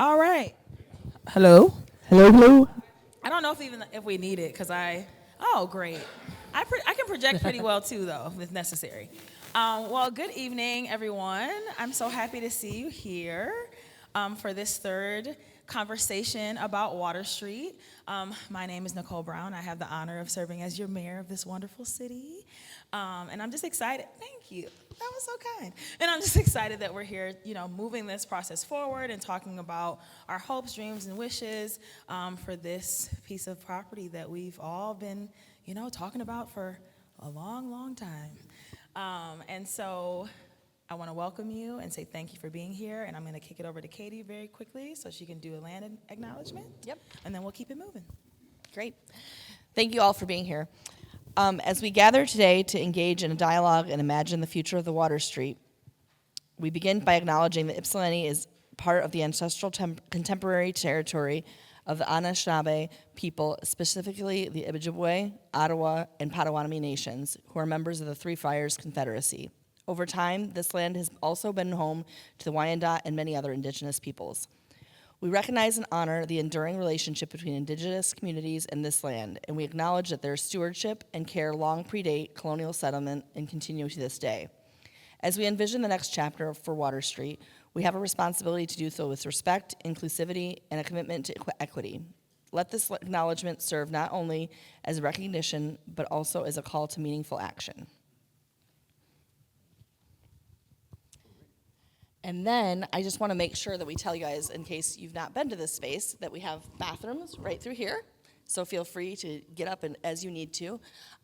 All right. Hello. Hello, hello. I don't know if we need it because Oh, great. I can project pretty well too, though, if necessary. Well, good evening, everyone. I'm so happy to see you here for this third conversation about Water Street. My name is Nicole Brown. I have the honor of serving as your mayor of this wonderful city. And I'm just excited. Thank you. That was so kind. And I'm just excited that we're here, moving this process forward and talking about our hopes, dreams, and wishes for this piece of property that we've all been, talking about for a long, long time. And so I want to welcome you and say thank you for being here. And I'm going to kick it over to Katie very quickly so she can do a land acknowledgement. Yep. And then we'll keep it moving. Great. Thank you all for being here. As we gather today to engage in a dialogue and imagine the future of the Water Street, we begin by acknowledging that Ypsilanti is part of the ancestral contemporary territory of the Anishinaabe people, specifically the Ojibwe, Ottawa, and Potawatomi nations, who are members of the Three Fires Confederacy. Over time, this land has also been home to the Wyandot and many other indigenous peoples. We recognize and honor the enduring relationship between indigenous communities and this land, and we acknowledge that their stewardship and care long predate colonial settlement and continue to this day. As we envision the next chapter for Water Street, we have a responsibility to do so with respect, inclusivity, and a commitment to equity. Let this acknowledgement serve not only as a recognition, but also as a call to meaningful action. And then I just want to make sure that we tell you guys, in case you've not been to this space, that we have bathrooms right through here. So feel free to get up and as you need to.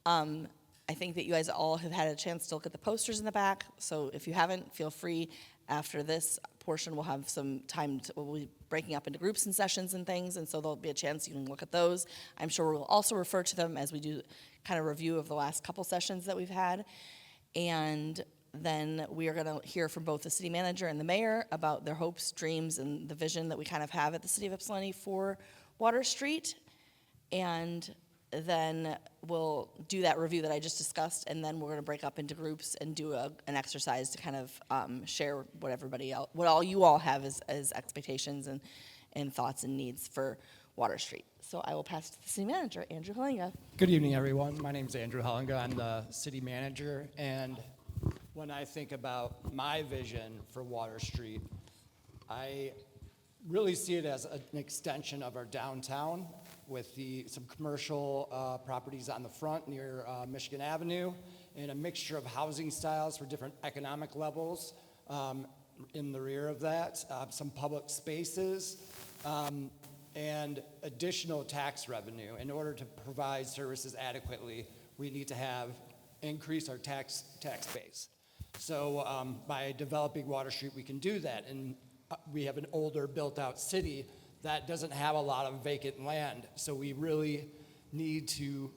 I think that you guys all have had a chance to look at the posters in the back. So if you haven't, feel free. After this portion, we'll have some time. We'll be breaking up into groups and sessions and things, and so there'll be a chance you can look at those. I'm sure we'll also refer to them as we do kind of review of the last couple sessions that we've had. And then we are going to hear from both the city manager and the mayor about their hopes, dreams, and the vision that we kind of have at the city of Ypsilanti for Water Street. And then we'll do that review that I just discussed, and then we're going to break up into groups and do an exercise to kind of share what everybody else, what all you all have as expectations and thoughts and needs for Water Street. So I will pass to the city manager, Andrew Halinga. Good evening, everyone. My name is Andrew Halinga. I'm the city manager, and when I think about my vision for Water Street, I really see it as an extension of our downtown with some commercial properties on the front near Michigan Avenue and a mixture of housing styles for different economic levels in the rear of that, some public spaces, and additional tax revenue. In order to provide services adequately, we need to increase our tax base. So by developing Water Street, we can do that. And we have an older built-out city that doesn't have a lot of vacant land. So we really need to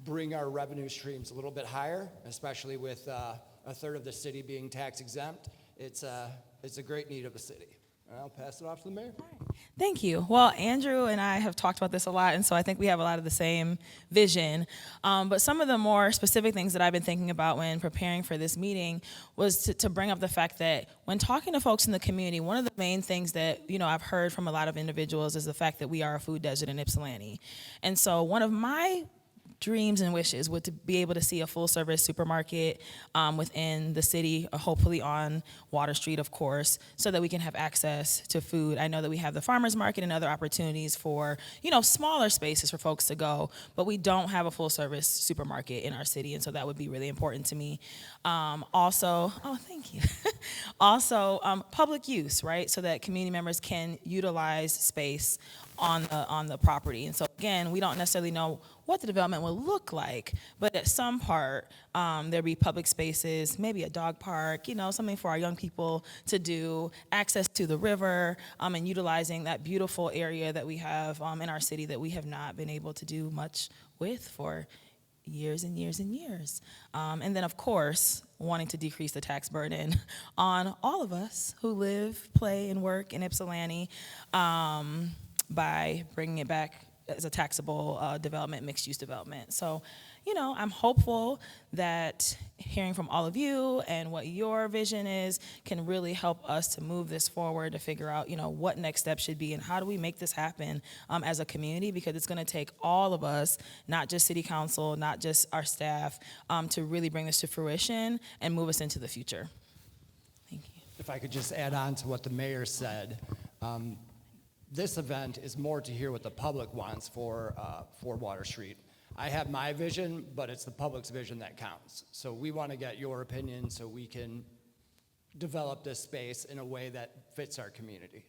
bring our revenue streams a little bit higher, especially with a third of the city being tax exempt. It's a great need of the city. And I'll pass it off to the mayor. Thank you. Well, Andrew and I have talked about this a lot, and so I think we have a lot of the same vision. But some of the more specific things that I've been thinking about when preparing for this meeting was to bring up the fact that when talking to folks in the community, one of the main things that I've heard from a lot of individuals is the fact that we are a food desert in Ypsilanti. And so one of my dreams and wishes would to be able to see a full-service supermarket within the city, hopefully on Water Street, of course, so that we can have access to food. I know that we have the farmers market and other opportunities for, smaller spaces for folks to go, but we don't have a full-service supermarket in our city, and so that would be really important to me. Also, thank you. Also, public use, right, so that community members can utilize space on the property. And so again, we don't necessarily know what the development will look like, but at some part, there'll be public spaces, maybe a dog park, something for our young people to do, access to the river, and utilizing that beautiful area that we have in our city that we have not been able to do much with for years and years and years. And then, of course, wanting to decrease the tax burden on all of us who live, play, and work in Ypsilanti by bringing it back as a taxable development, mixed-use development. So, I'm hopeful that hearing from all of you and what your vision is can really help us to move this forward, to figure out, what next steps should be and how do we make this happen as a community, because it's going to take all of us, not just city council, not just our staff, to really bring this to fruition and move us into the future. Thank you. If I could just add on to what the mayor said, this event is more to hear what the public wants for Water Street. I have my vision, but it's the public's vision that counts. So we want to get your opinion so we can develop this space in a way that fits our community.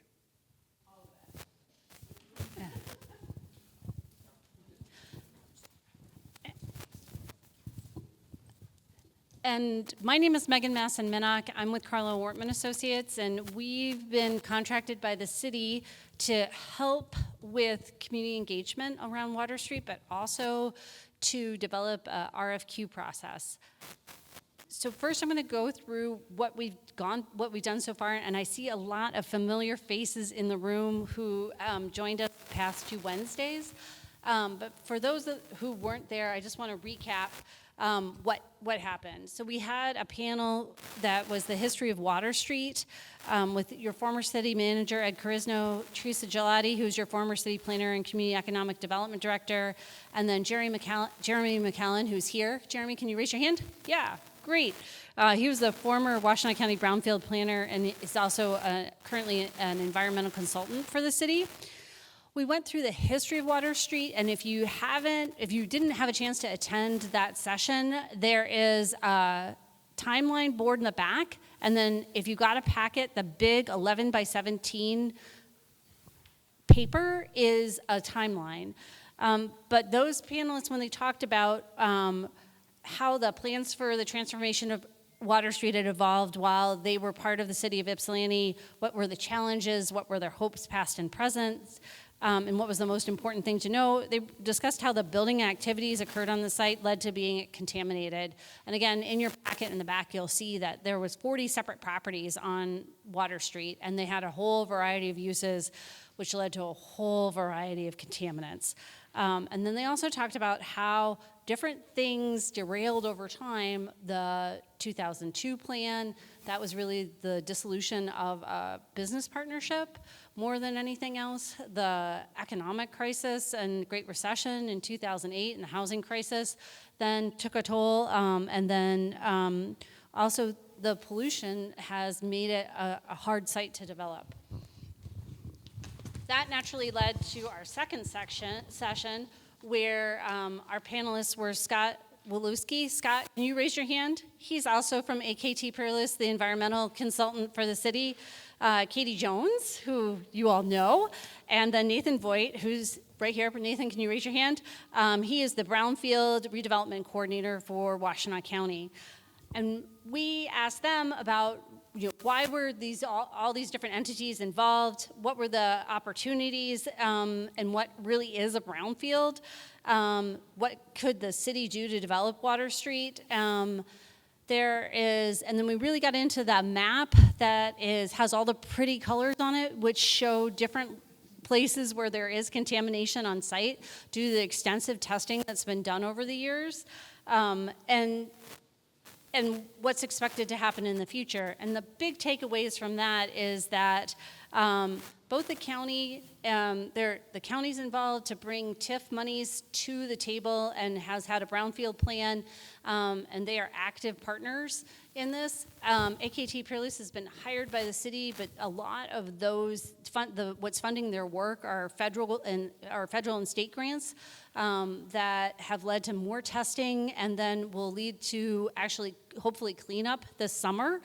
And my name is Megan Masson-Minnock. I'm with Carlo Wortman Associates, and we've been contracted by the city to help with community engagement around Water Street, but also to develop a RFQ process. So first, I'm going to go through what we've done so far, and I see a lot of familiar faces in the room who joined us the past 2 Wednesdays. But for those who weren't there, I just want to recap what happened. So we had a panel that was the history of Water Street with your former city manager, Ed Carisno, Teresa Gelati, who's your former city planner and community economic development director, and then Jeremy McAllen, who's here. Jeremy, can you raise your hand? Yeah, great. He was the former Washtenaw County Brownfield planner and is also currently an environmental consultant for the city. We went through the history of Water Street, and if you didn't have a chance to attend that session, there is a timeline board in the back, and then if you got a packet, the big 11 by 17 paper is a timeline. But those panelists, when they talked about how the plans for the transformation of Water Street had evolved while they were part of the city of Ypsilanti, what were the challenges, what were their hopes past and present, and what was the most important thing to know. They discussed how the building activities occurred on the site led to being contaminated. And again, in your packet in the back, you'll see that there was 40 separate properties on Water Street, and they had a whole variety of uses, which led to a whole variety of contaminants. And then they also talked about how different things derailed over time. The 2002 plan, that was really the dissolution of a business partnership more than anything else. The economic crisis and Great Recession in 2008 and the housing crisis then took a toll. And then also the pollution has made it a hard site to develop. That naturally led to our second session where our panelists were Scott Walewski. Scott, can you raise your hand? He's also from AKT Peerless, the environmental consultant for the city. Katie Jones, who you all know, and then Nathan Voigt, who's right here. Nathan, can you raise your hand? He is the Brownfield Redevelopment Coordinator for Washtenaw County. And we asked them about why were all these different entities involved? What were the opportunities, and what really is a brownfield? What could the city do to develop Water Street? And then we really got into that map that has all the pretty colors on it, which show different places where there is contamination on site due to the extensive testing that's been done over the years. And what's expected to happen in the future. And the big takeaways from that is that both the county, the county's involved to bring TIF monies to the table and has had a brownfield plan, and they are active partners in this. AKT Peerless has been hired by the city, but a lot of those what's funding their work are federal and state grants that have led to more testing and then will lead to actually hopefully cleanup this summer.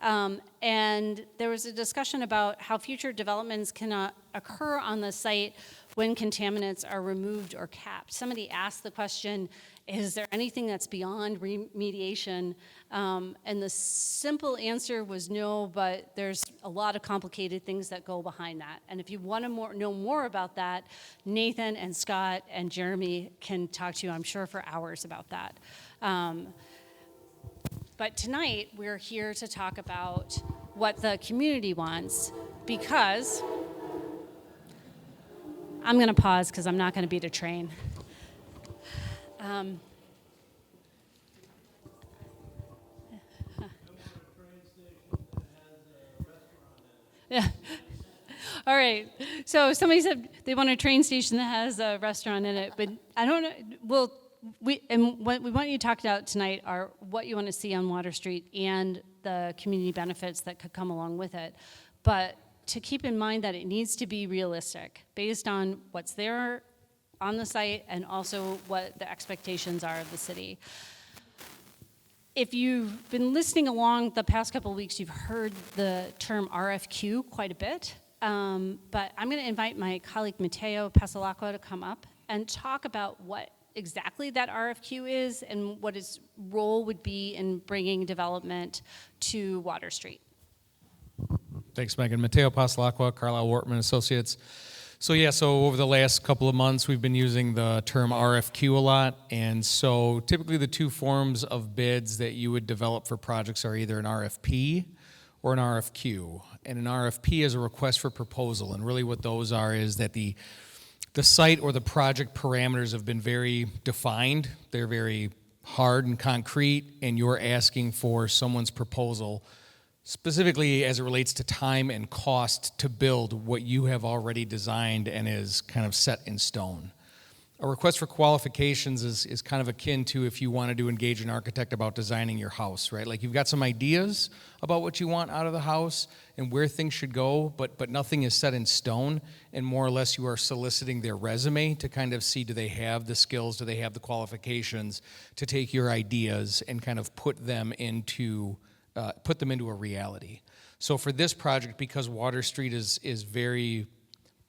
And there was a discussion about how future developments can occur on the site when contaminants are removed or capped. Somebody asked the question, is there anything that's beyond remediation? And the simple answer was no, but there's a lot of complicated things that go behind that. And if you want to know more about that, Nathan and Scott and Jeremy can talk to you, I'm sure, for hours about that. But tonight, we're here to talk about what the community wants, because I'm going to pause because I'm not going to beat a train. Yeah. All right. So somebody said they want a train station that has a restaurant in it, but I don't know. Well, what we want you to talk about tonight are what you want to see on Water Street and the community benefits that could come along with it. But to keep in mind that it needs to be realistic based on what's there on the site and also what the expectations are of the city. If you've been listening along the past couple of weeks, you've heard the term RFQ quite a bit. But I'm going to invite my colleague Matteo Pasalacqua to come up and talk about what exactly that RFQ is and what his role would be in bringing development to Water Street. Thanks, Megan. Matteo Pasalacqua, Carlisle Wortman Associates. So over the last couple of months, we've been using the term RFQ a lot. And so typically the two forms of bids that you would develop for projects are either an RFP or an RFQ. And an RFP is a request for proposal. And really what those are is that the site or the project parameters have been very defined. They're very hard and concrete, and you're asking for someone's proposal specifically as it relates to time and cost to build what you have already designed and is kind of set in stone. A request for qualifications is kind of akin to if you wanted to engage an architect about designing your house, right? Like you've got some ideas about what you want out of the house and where things should go, but nothing is set in stone, and more or less you are soliciting their resume to kind of see, do they have the skills, do they have the qualifications to take your ideas and kind of put them into a reality. So for this project, because Water Street is very,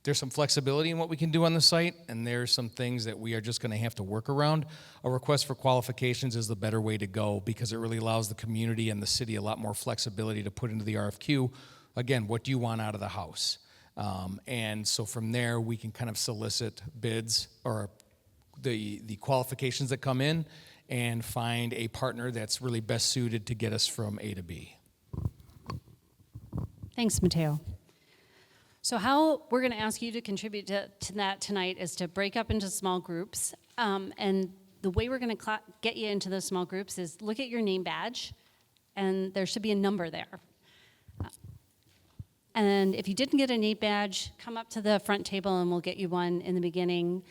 there's some flexibility in what we can do on the site, and there's some things that we are just going to have to work around. A request for qualifications is the better way to go because it really allows the community and the city a lot more flexibility to put into the RFQ. Again, what do you want out of the house? And so from there, we can kind of solicit bids or the qualifications that come in and find a partner that's really best suited to get us from A to B. Thanks, Matteo. So how we're going to ask you to contribute to that tonight is to break up into small groups. And the way we're going to get you into those small groups is look at your name badge, and there should be a number there. And if you didn't get a name badge, come up to the front table and we'll get you one in the beginning.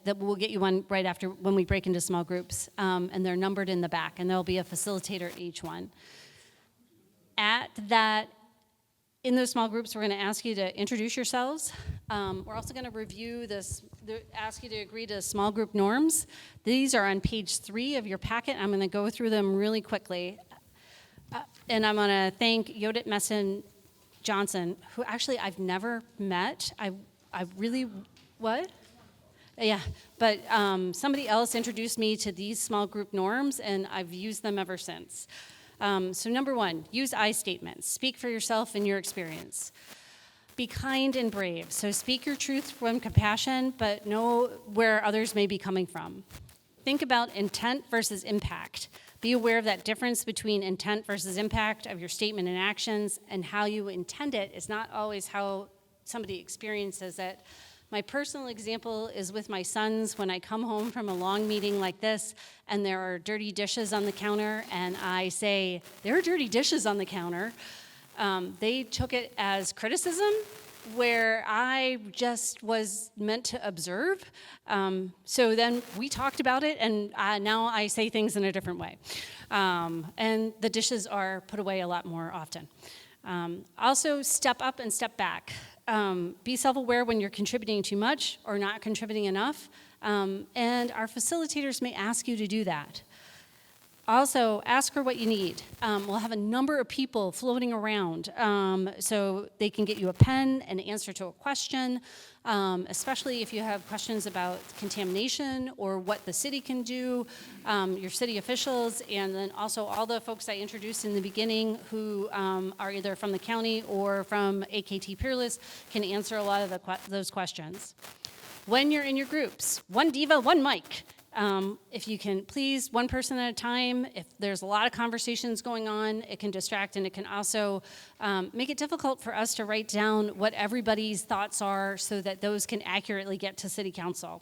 That we'll get you one right after when we break into small groups. And they're numbered in the back, and there'll be a facilitator at each one. In those small groups, we're going to ask you to introduce yourselves. We're also going to review ask you to agree to small group norms. These are on page 3 of your packet. I'm going to go through them really quickly. And I'm going to thank Yodit Messon Johnson, who actually I've never met. I really, what? Yeah, but somebody else introduced me to these small group norms, and I've used them ever since. So number 1, use I statements. Speak for yourself and your experience. Be kind and brave. So speak your truth from compassion, but know where others may be coming from. Think about intent versus impact. Be aware of that difference between intent versus impact of your statement and actions, and how you intend it is not always how somebody experiences it. My personal example is with my sons when I come home from a long meeting like this and there are dirty dishes on the counter and I say, there are dirty dishes on the counter. They took it as criticism where I just was meant to observe. So then we talked about it and now I say things in a different way. And the dishes are put away a lot more often. Also, step up and step back. Be self-aware when you're contributing too much or not contributing enough, and our facilitators may ask you to do that. Also, ask for what you need. We'll have a number of people floating around, so they can get you a pen, an answer to a question, especially if you have questions about contamination or what the city can do, your city officials, and then also all the folks I introduced in the beginning who are either from the county or from AKT Peerless can answer a lot of those questions. When you're in your groups, one diva, one mic. If you can, please, one person at a time. If there's a lot of conversations going on, it can distract, and it can also make it difficult for us to write down what everybody's thoughts are so that those can accurately get to City Council.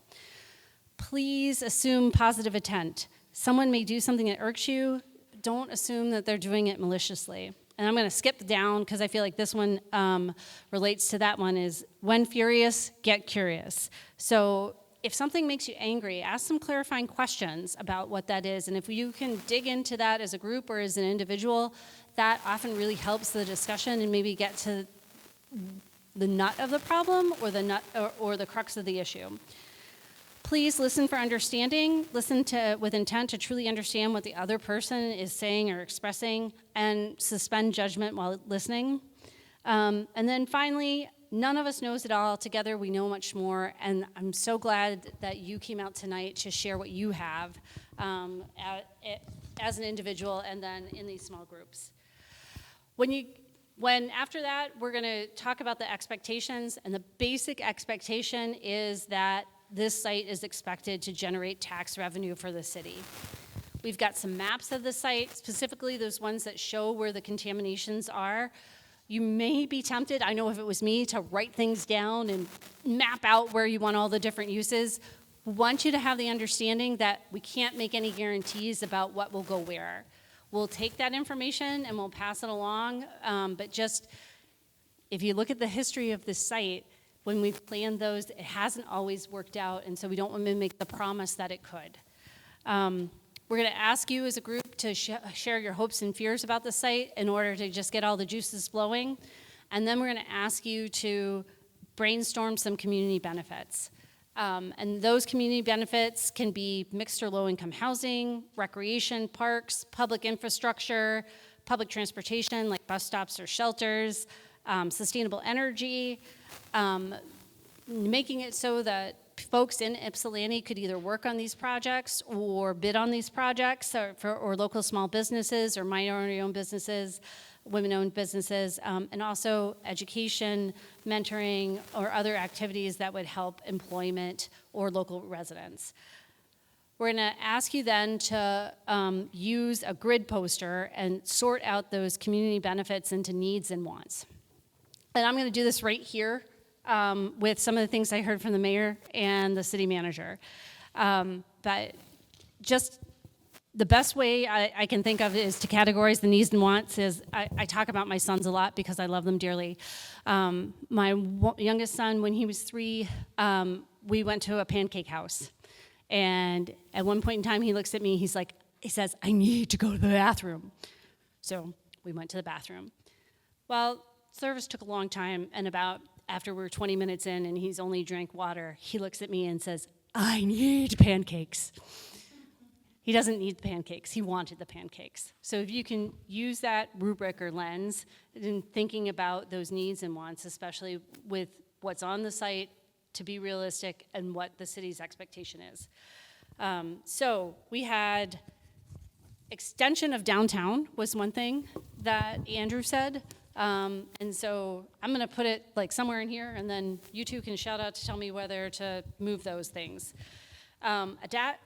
Please assume positive intent. Someone may do something that irks you. Don't assume that they're doing it maliciously. and I'm going to skip down because I feel like this one relates to that one, is when furious, get curious. So if something makes you angry, ask some clarifying questions about what that is. And if you can dig into that as a group or as an individual, that often really helps the discussion and maybe get to the nut of the problem or the crux of the issue. Please listen for understanding, with intent to truly understand what the other person is saying or expressing, and suspend judgment while listening. And then finally, none of us knows it all. Together we know much more, and I'm so glad that you came out tonight to share what you have as an individual and then in these small groups. When after that, we're going to talk about the expectations, and the basic expectation is that this site is expected to generate tax revenue for the city. We've got some maps of the site, specifically those ones that show where the contaminations are. You may be tempted, I know if it was me, to write things down and map out where you want all the different uses. We want you to have the understanding that we can't make any guarantees about what will go where. We'll take that information and we'll pass it along, but just if you look at the history of this site, when we've planned those, it hasn't always worked out, and so we don't want to make the promise that it could. We're going to ask you as a group to share your hopes and fears about the site in order to just get all the juices flowing, and then we're going to ask you to brainstorm some community benefits. And those community benefits can be mixed or low-income housing, recreation, parks, public infrastructure, public transportation like bus stops or shelters, sustainable energy, making it so that folks in Ypsilanti could either work on these projects or bid on these projects, or local small businesses or minority-owned businesses, women-owned businesses, and also education, mentoring, or other activities that would help employment or local residents. We're going to ask you then to use a grid poster and sort out those community benefits into needs and wants. And I'm going to do this right here with some of the things I heard from the mayor and the city manager. But just the best way I can think of is to categorize the needs and wants is, I talk about my sons a lot because I love them dearly. My youngest son, when he was 3, we went to a pancake house. And at one point in time, he looks at me, he says, I need to go to the bathroom. So we went to the bathroom. Well, service took a long time, and after we were 20 minutes in and he's only drank water, he looks at me and says, I need pancakes. He doesn't need the pancakes, he wanted the pancakes. So if you can use that rubric or lens in thinking about those needs and wants, especially with what's on the site, to be realistic and what the city's expectation is. So we had extension of downtown was one thing that Andrew said. And so I'm going to put it like somewhere in here, and then you two can shout out to tell me whether to move those things.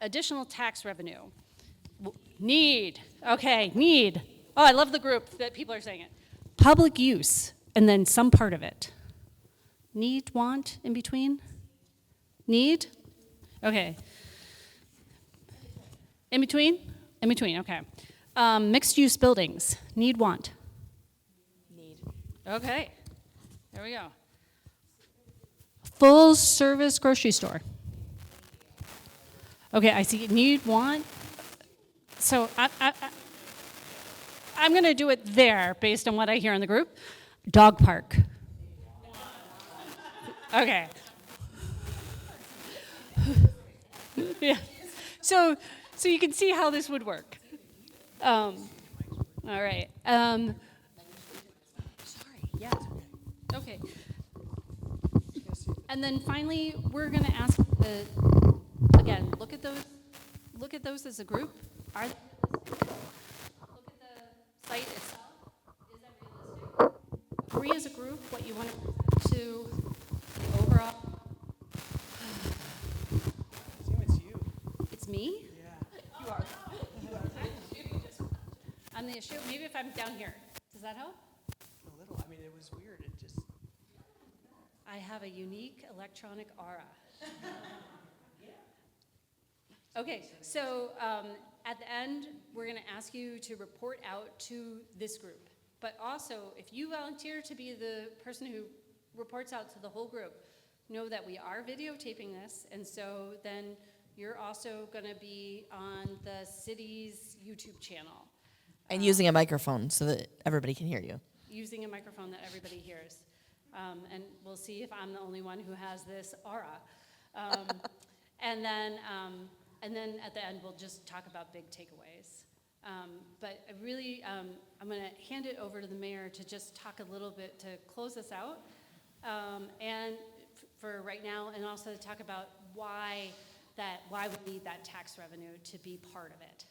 Additional tax revenue. Need. Okay, need. Oh, I love the group that people are saying it. Public use, and then some part of it. Need, want, in between? Need? Okay. In between? In between, okay. Mixed-use buildings. Need, want. Okay, there we go. Full service grocery store. Okay, I see need, want. So I'm going to do it there based on what I hear in the group. Dog park. Okay. Yeah. So you can see how this would work. All right. Yeah. Okay. And then finally, we're going to ask again. Look at those as a group. Are they realistic? Look at the site itself. Is that realistic? Agree as a group what you want to the overall. It's you. It's me. Yeah. You are. I'm the issue. Maybe if I'm down here, does that help? A little. I mean, it was weird. It just. I have a unique electronic aura. Okay, so at the end, we're going to ask you to report out to this group. But also, if you volunteer to be the person who reports out to the whole group, know that we are videotaping this, and so then you're also going to be on the city's YouTube channel, And using a microphone so that everybody can hear you. using a microphone that everybody hears. And we'll see if I'm the only one who has this aura. And then at the end, we'll just talk about big takeaways. But I really, I'm going to hand it over to the mayor to just talk a little bit to close us out. And for right now, and also to talk about why we need that tax revenue to be part of it.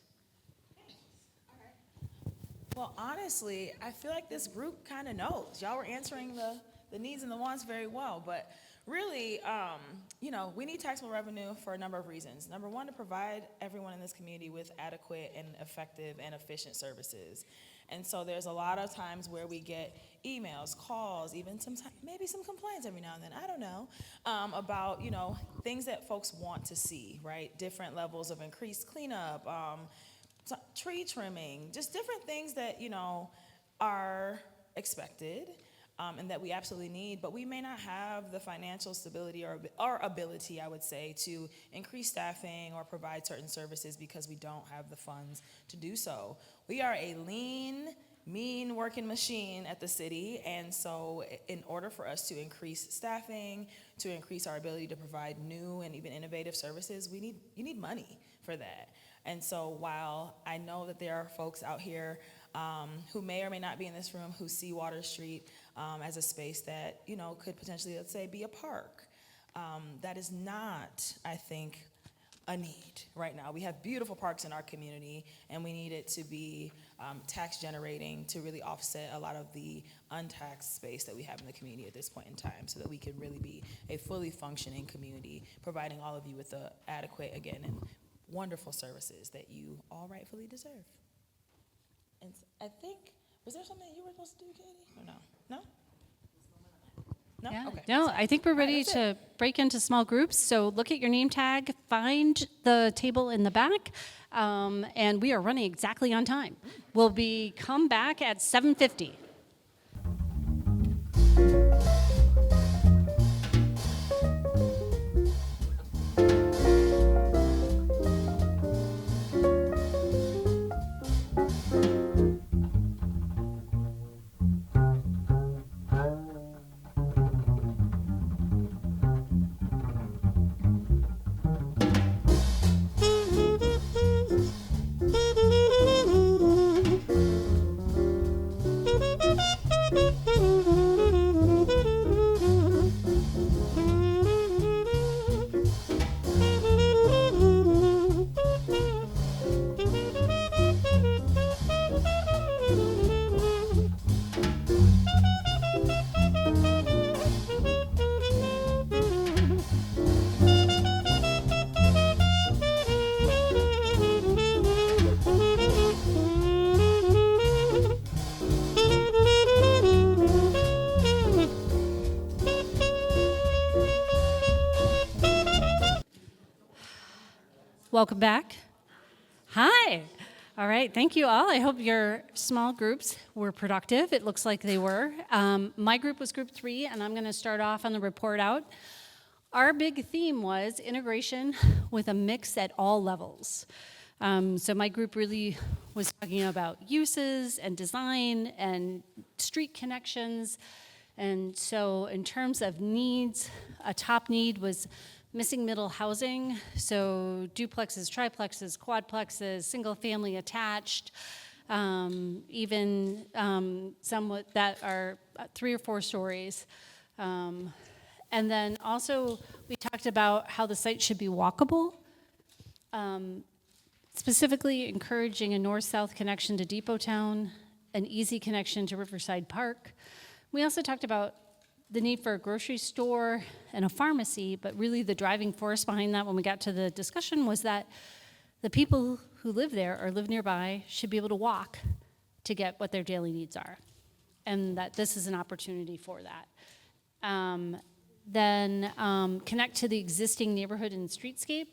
Well, honestly, I feel like this group kind of knows. Y'all were answering the needs and the wants very well, but really, we need taxable revenue for a number of reasons. Number one, to provide everyone in this community with adequate and effective and efficient services. And so there's a lot of times where we get emails, calls, even sometimes maybe some complaints every now and then, I don't know, about, things that folks want to see, right? Different levels of increased cleanup, tree trimming, just different things that, are expected. And that we absolutely need, but we may not have the financial stability or ability, I would say, to increase staffing or provide certain services because we don't have the funds to do so. We are a lean, mean working machine at the city, and so in order for us to increase staffing, to increase our ability to provide new and even innovative services, you need money for that. And so while I know that there are folks out here who may or may not be in this room who see Water Street as a space that, could potentially, let's say, be a park. That is not, I think, a need right now. We have beautiful parks in our community, and we need it to be tax generating to really offset a lot of the untaxed space that we have in the community at this point in time so that we can really be a fully functioning community, providing all of you with the adequate, again, and wonderful services that you all rightfully deserve. And I think, was there something you were supposed to do, Katie? Or no? No? No? Yeah. Okay. No, I think we're ready that's to break into small groups. So look at your name tag, find the table in the back, and we are running exactly on time. We'll come back at 7:50. Welcome back. Hi. All right, thank you all. I hope your small groups were productive. It looks like they were. My group was group 3, and I'm going to start off on the report out. Our big theme was integration with a mix at all levels. So my group really was talking about uses and design and street connections. And so in terms of needs, a top need was missing middle housing, so duplexes, triplexes, quadplexes, single family attached, even somewhat that are 3 or 4 stories. And then also we talked about how the site should be walkable, specifically encouraging a north-south connection to Depot Town, an easy connection to Riverside Park. We also talked about the need for a grocery store and a pharmacy, but really the driving force behind that when we got to the discussion was that the people who live there or live nearby should be able to walk to get what their daily needs are, and that this is an opportunity for that. Then connect to the existing neighborhood and streetscape,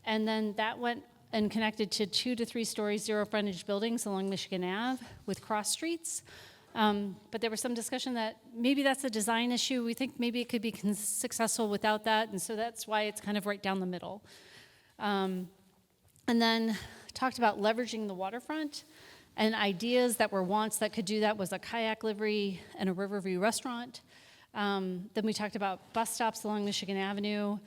and then that went and connected to 2 to 3 story zero frontage buildings along Michigan Ave with cross streets. But there was some discussion that maybe that's a design issue. We think maybe it could be successful without that, and so that's why it's kind of right down the middle. And then talked about leveraging the waterfront, and ideas that were wants that could do that was a kayak livery and a Riverview restaurant. Then we talked about bus stops along Michigan Avenue,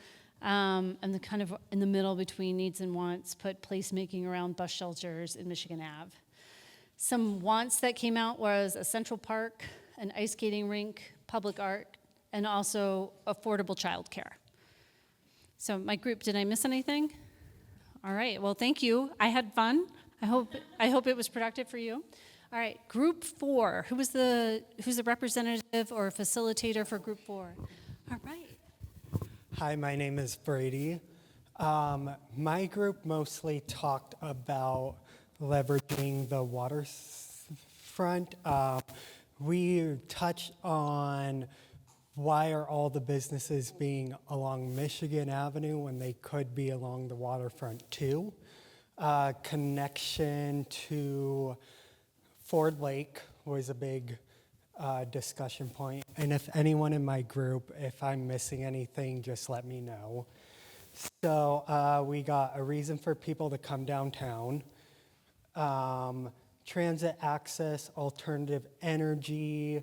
and the kind of in the middle between needs and wants, put placemaking around bus shelters in Michigan Ave. Some wants that came out was a Central Park, an ice skating rink, public art, and also affordable childcare. So my group, did I miss anything? All right, well, thank you. I had fun. I hope it was productive for you. All right, group 4. Who's the representative or facilitator for group 4? All right. Hi, my name is Brady. My group mostly talked about leveraging the waterfront. We touched on why are all the businesses being along Michigan Avenue when they could be along the waterfront too. Connection to Ford Lake was a big discussion point. And if anyone in my group, if I'm missing anything, just let me know. So we got a reason for people to come downtown. Transit access, alternative energy,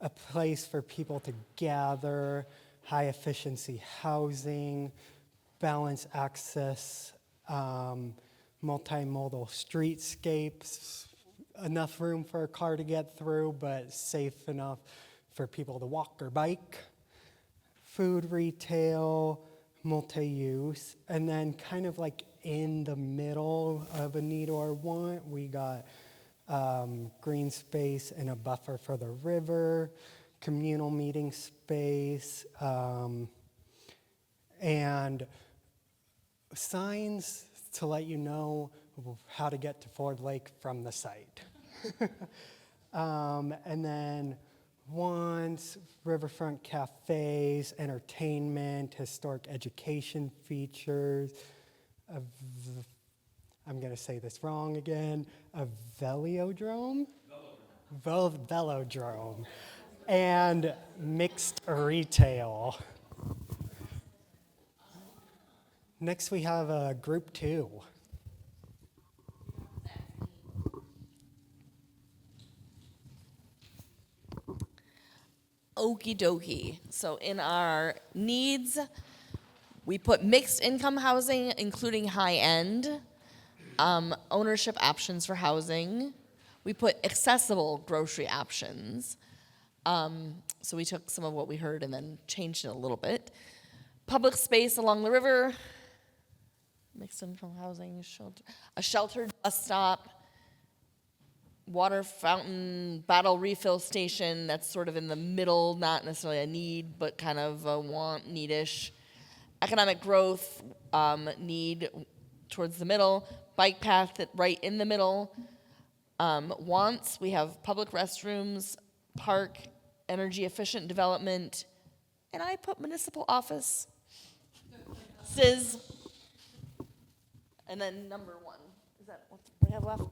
a place for people to gather, high efficiency housing, balanced access, multimodal streetscapes, enough room for a car to get through, but safe enough for people to walk or bike, food retail, multi-use, and then kind of like in the middle of a need or want, we got green space and a buffer for the river, communal meeting space, and signs to let you know how to get to Ford Lake from the site. And then wants, riverfront cafes, entertainment, historic education features, I'm going to say this wrong again, a velodrome? Velodrome. And mixed retail. Next we have group 2. Okie dokie. So in our needs, we put mixed income housing, including high end, ownership options for housing. We put accessible grocery options. So we took some of what we heard and then changed it a little bit. Public space along the river, mixed income housing, a sheltered bus stop, water fountain, bottle refill station that's sort of in the middle, not necessarily a need, but kind of a want, needish. Economic growth, need towards the middle. Bike path right in the middle. Wants, we have public restrooms, park, energy efficient development, and I put municipal office. SIS. And then number 1. Is that what we have left?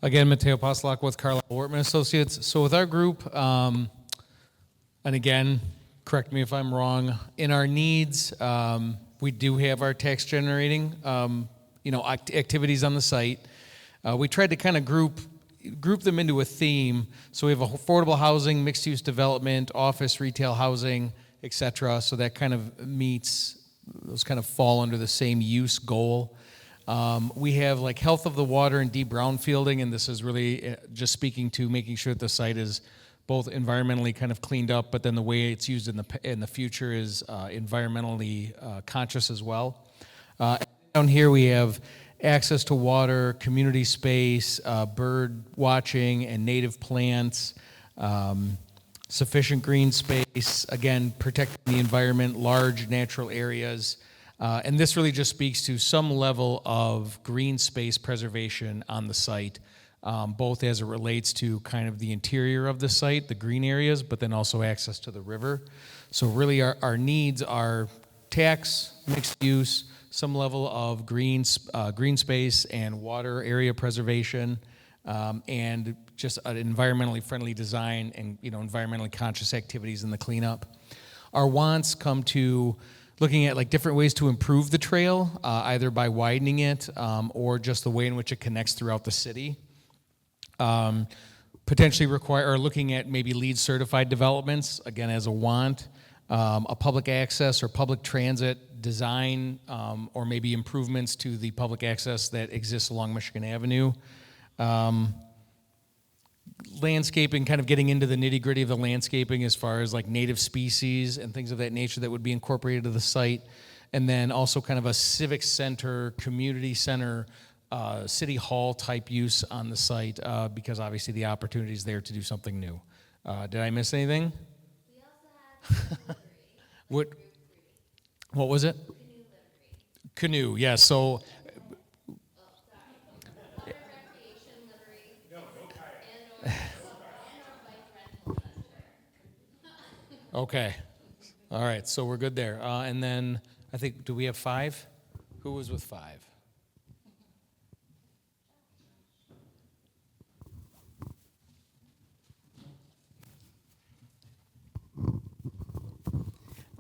Again, Mateo Paslak with Carlisle Wortman Associates. So with our group, and again, correct me if I'm wrong, in our needs, we do have our tax generating, activities on the site. We tried to kind of group them into a theme. So we have affordable housing, mixed use development, office, retail housing, et cetera. So that kind of those kind of fall under the same use goal. We have like health of the water and deep brownfielding, and this is really just speaking to making sure that the site is both environmentally kind of cleaned up, but then the way it's used in the future is environmentally conscious as well. Down here we have access to water, community space, bird watching and native plants, sufficient green space, again, protecting the environment, large natural areas. And this really just speaks to some level of green space preservation on the site, both as it relates to kind of the interior of the site, the green areas, but then also access to the river. So really our needs are tax, mixed use, some level of green space and water area preservation, and just an environmentally friendly design and, environmentally conscious activities in the cleanup. Our wants come to looking at like different ways to improve the trail, either by widening it or just the way in which it connects throughout the city. Potentially looking at maybe LEED certified developments, again, as a want, a public access or public transit design, or maybe improvements to the public access that exists along Michigan Avenue. Landscaping, kind of getting into the nitty gritty of the landscaping as far as like native species and things of that nature that would be incorporated to the site. And then also kind of a civic center, community center, city hall type use on the site, because obviously the opportunity is there to do something new. Did I miss anything? We also had What was it? Canoe, yeah. So recreation livery. And or bike rental center. okay, all right. So we're good there. And then I think, do we have 5? Who was with 5?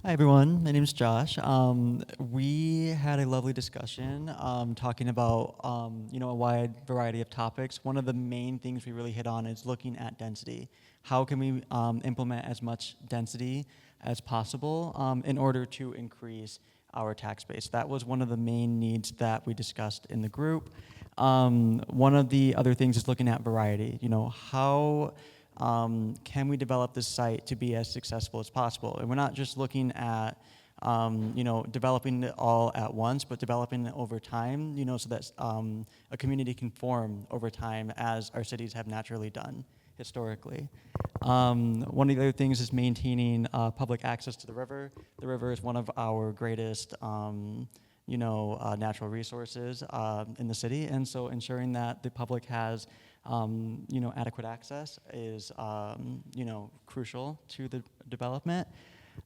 Hi everyone, my name is Josh. We had a lovely discussion talking about a wide variety of topics. One of the main things we really hit on is looking at density. How can we implement as much density as possible in order to increase our tax base? That was one of the main needs that we discussed in the group. One of the other things is looking at variety. How can we develop this site to be as successful as possible? And we're not just looking at, developing it all at once, but developing it over time, so that a community can form over time as our cities have naturally done historically. One of the other things is maintaining public access to the river. The river is one of our greatest natural resources in the city, and so ensuring that the public has adequate access is, crucial to the development.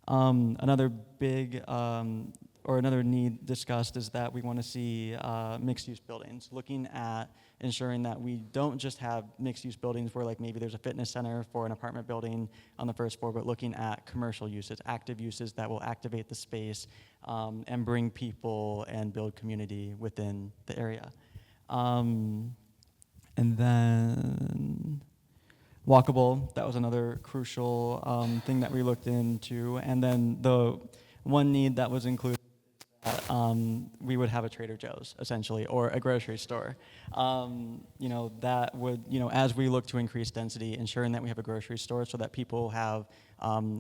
Another big, or another need discussed is that we want to see mixed-use buildings, looking at ensuring that we don't just have mixed-use buildings where like maybe there's a fitness center for an apartment building on the first floor, but looking at commercial uses, active uses that will activate the space and bring people and build community within the area. And then walkable, that was another crucial thing that we looked into. And then the one need that was included, we would have a Trader Joe's, essentially, or a grocery store. That would, as we look to increase density, ensuring that we have a grocery store so that people have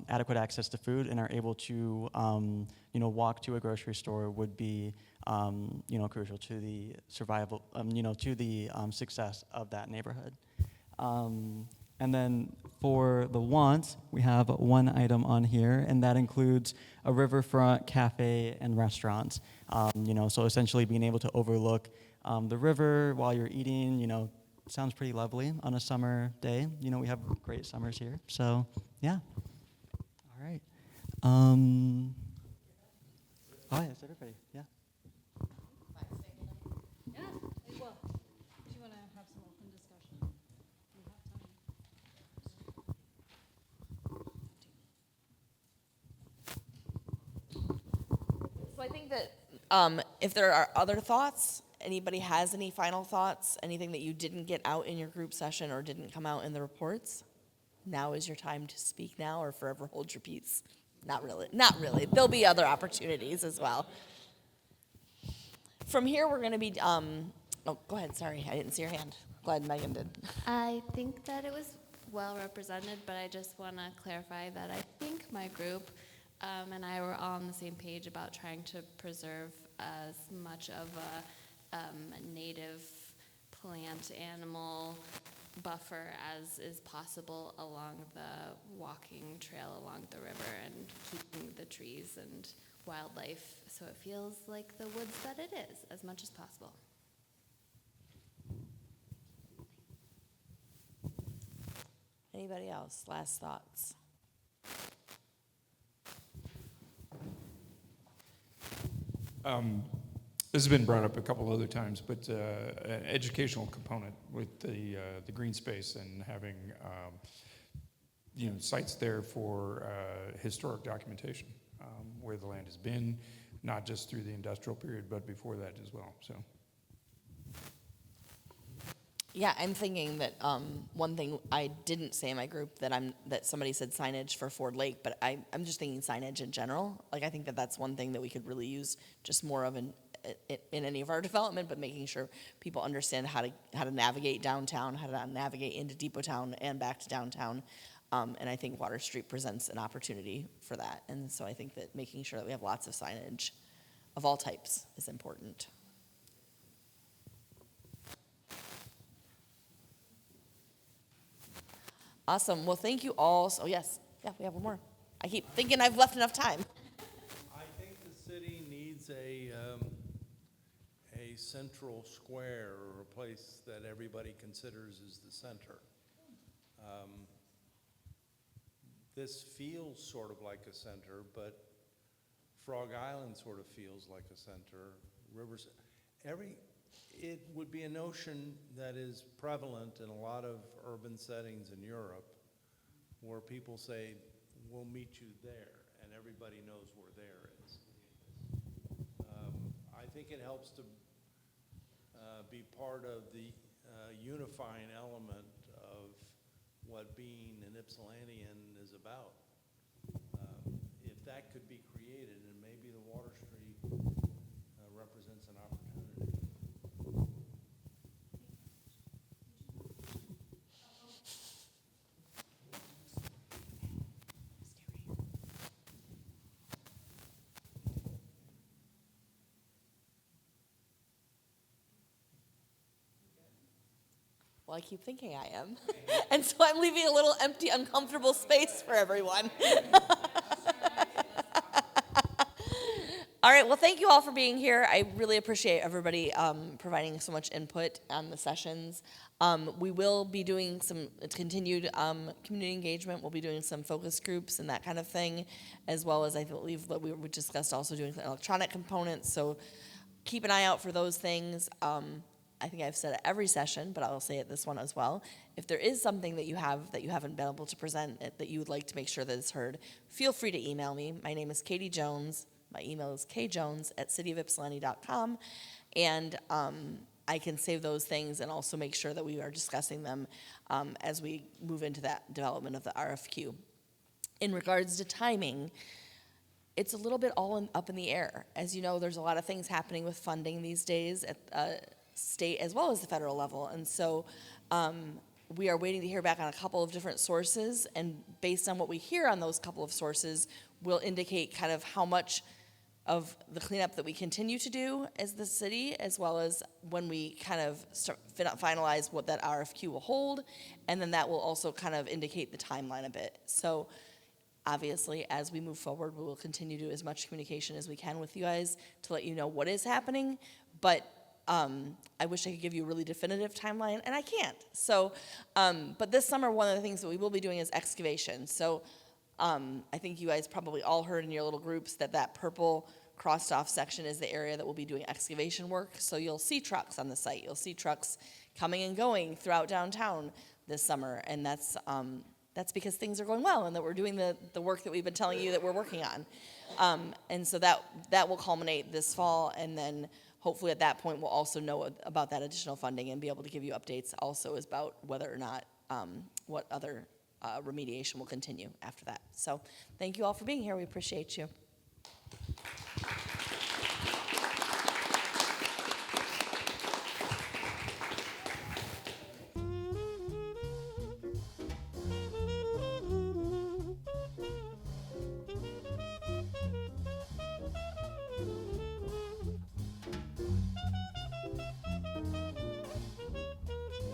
adequate access to food and are able to, walk to a grocery store would be, crucial to the survival, to the success of that neighborhood. And then for the wants, we have one item on here, and that includes a riverfront cafe and restaurants. So essentially being able to overlook the river while you're eating, sounds pretty lovely on a summer day. We have great summers here. So, yeah. All right. Oh, yeah, it's everybody. Yeah. Yeah, well, do you want to have some open discussion? We have time. So I think that if there are other thoughts, anybody has any final thoughts, anything that you didn't get out in your group session or didn't come out in the reports, now is your time to speak now or forever hold your peace. Not really. Not really. There'll be other opportunities as well. From here, we're going to be, oh, go ahead. Sorry, I didn't see your hand. Glad Megan did. I think that it was well represented, but I just want to clarify that I think my group and I were all on the same page about trying to preserve as much of a native plant animal buffer as is possible along the walking trail along the river and keeping the trees and wildlife so it feels like the woods that it is as much as possible. Anybody else? Last thoughts? This has been brought up a couple other times, but an educational component with the green space and having sites there for historic documentation where the land has been, not just through the industrial period, but before that as well. So. Yeah, I'm thinking that one thing I didn't say in my group that somebody said signage for Ford Lake, but I'm just thinking signage in general. Like I think that that's one thing that we could really use just more of in any of our development, but making sure people understand how to navigate downtown, how to navigate into Depot Town and back to downtown. And I think Water Street presents an opportunity for that. And so I think that making sure that we have lots of signage of all types is important. Awesome. Well, thank you all. So yes, we have one more. I keep thinking I've left enough time. I think the city needs a central square or a place that everybody considers is the center. This feels sort of like a center, but Frog Island sort of feels like a center. Rivers, it would be a notion that is prevalent in a lot of urban settings in Europe, where people say, "We'll meet you there," and everybody knows where there is. I think it helps to be part of the unifying element of what being an Ypsilantian is about. If that could be created, and maybe the Water Street represents an opportunity. Well, I keep thinking I am. And so I'm leaving a little empty, uncomfortable space for everyone. All right, well, thank you all for being here. I really appreciate everybody providing so much input on the sessions. We will be doing some continued community engagement. We'll be doing some focus groups and that kind of thing, as well as I believe that we discussed also doing electronic components. So keep an eye out for those things. I think I've said it every session, but I'll say it this one as well. If there is something that you haven't been able to present that you would like to make sure that it's heard, feel free to email me. My name is Katie Jones. My email is kjones@cityofypsilanti.com, and I can save those things and also make sure that we are discussing them as we move into that development of the RFQ. In regards to timing, it's a little bit up in the air. As you know, there's a lot of things happening with funding these days at state as well as the federal level, and so we are waiting to hear back on a couple of different sources, and based on what we hear on those couple of sources will indicate kind of how much of the cleanup that we continue to do as the city, as well as when we kind of finalize what that RFQ will hold, and then that will also kind of indicate the timeline a bit. So obviously, as we move forward, we will continue to do as much communication as we can with you guys to let you know what is happening, but I wish I could give you a really definitive timeline, and I can't. So, but this summer, one of the things that we will be doing is excavation. So I think you guys probably all heard in your little groups that purple crossed off section is the area that we'll be doing excavation work. So you'll see trucks on the site. You'll see trucks coming and going throughout downtown this summer, and that's because things are going well and that we're doing the work that we've been telling you that we're working on. And so that will culminate this fall, and then hopefully at that point we'll also know about that additional funding and be able to give you updates also about whether or not what other remediation will continue after that. So thank you all for being here. We appreciate you.